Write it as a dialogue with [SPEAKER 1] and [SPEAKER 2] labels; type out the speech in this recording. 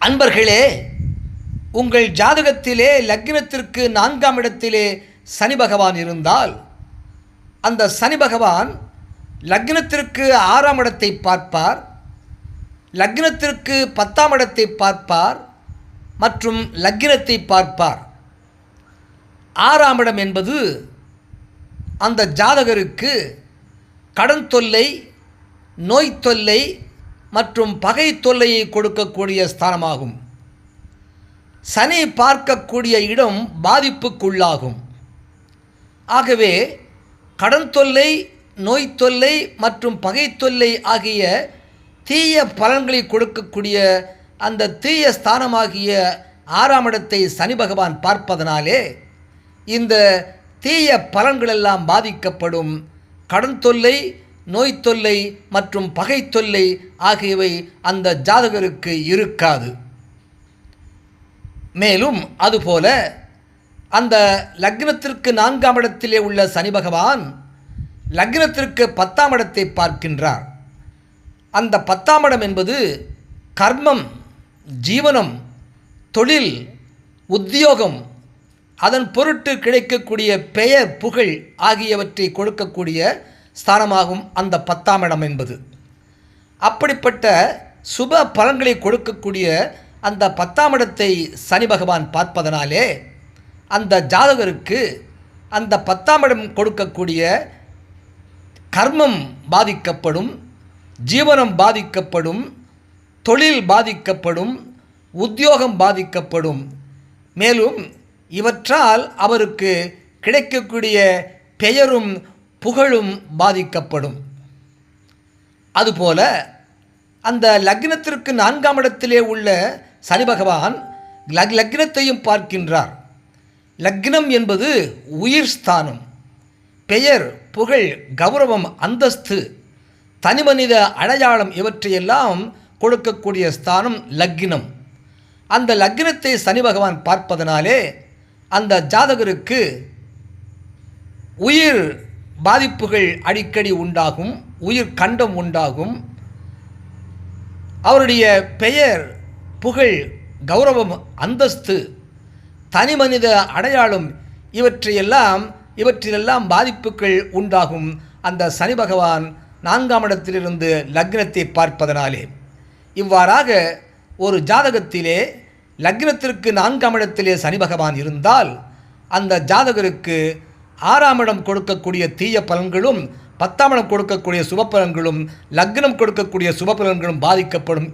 [SPEAKER 1] அன்பர்களே, உங்கள் ஜாதகத்திலே லக்னத்திற்கு 4ஆம் இடத்திலே சனி பகவான் இருந்தால், அந்த சனி பகவான் லக்னத்திற்கு 6ஆம் இடத்தை பார்ப்பார், லக்னத்திற்கு 10ஆம் இடத்தை பார்ப்பார் மற்றும் லக்னத்தை பார்ப்பார். 6ஆம் இடம் என்பது அந்த ஜாதகருக்கு கடன் தொல்லை, நோய் தொல்லை மற்றும் பகை தொல்லையை கொடுக்கக்கூடிய ஸ்தானமாகும். சனி பார்க்கக்கூடிய இடம் பாதிப்புக்குள்ளாகும். ஆகவே கடன் தொல்லை, நோய் தொல்லை மற்றும் பகை தொல்லை ஆகிய தீய பலன்களை கொடுக்கக்கூடிய அந்த தீய ஸ்தானமாகிய 6ஆம் இடத்தை சனி பகவான் பார்ப்பதனாலே இந்த தீய பலன்களெல்லாம் பாதிக்கப்படும். கடன் தொல்லை, நோய் தொல்லை மற்றும் பகை தொல்லை ஆகியவை அந்த ஜாதகருக்கு இருக்காது. மேலும் அதுபோல அந்த லக்னத்திற்கு 4ஆம் இடத்திலே உள்ள சனி பகவான் லக்னத்திற்கு 10ஆம் இடத்தை பார்க்கின்றார். அந்த 10ஆம் இடம் என்பது கர்மம், ஜீவனம், தொழில், உத்தியோகம், அதன் பொருட்டு கிடைக்கக்கூடிய பெயர், புகழ் ஆகியவற்றை கொடுக்கக்கூடிய ஸ்தானமாகும் அந்த 10ஆம் இடம் என்பது. அப்படிப்பட்ட சுப பலன்களை கொடுக்கக்கூடிய அந்த 10ஆம் இடத்தை சனி பகவான் பார்ப்பதனாலே அந்த ஜாதகருக்கு அந்த 10ஆம் இடம் கொடுக்கக்கூடிய கர்மம் பாதிக்கப்படும், ஜீவனம் பாதிக்கப்படும், தொழில் பாதிக்கப்படும், உத்தியோகம் பாதிக்கப்படும். மேலும் இவற்றால் அவருக்கு கிடைக்கக்கூடிய பெயரும் புகழும் பாதிக்கப்படும். அதுபோல அந்த லக்னத்திற்கு 4ஆம் இடத்திலே உள்ள சனி பகவான் லக்னத்தையும் பார்க்கின்றார். லக்னம் என்பது உயிர் ஸ்தானம். பெயர், புகழ், கௌரவம், அந்தஸ்து, தனிமனித அடையாளம் இவற்றையெல்லாம் கொடுக்கக்கூடிய ஸ்தானம் லக்னம். அந்த லக்னத்தை சனி பகவான் பார்ப்பதனாலே அந்த ஜாதகருக்கு உயிர் பாதிப்புகள் அடிக்கடி உண்டாகும், உயிர் கண்டம் உண்டாகும். அவருடைய பெயர், புகழ், கௌரவம், அந்தஸ்து, தனிமனித அடையாளம் இவற்றிலெல்லாம் பாதிப்புகள் உண்டாகும் அந்த சனி பகவான் 4ஆம் இடத்திலிருந்து லக்னத்தை பார்ப்பதனாலே. இவ்வாறாக ஒரு ஜாதகத்திலே லக்னத்திற்கு 4ஆம் இடத்திலே சனி பகவான் இருந்தால் அந்த ஜாதகருக்கு 6ஆம் இடம் கொடுக்கக்கூடிய தீய பலன்களும், 10ஆம் இடம் கொடுக்கக்கூடிய சுப பலன்களும், லக்னம் கொடுக்கக்கூடிய சுப பலன்களும் பாதிக்கப்படும்.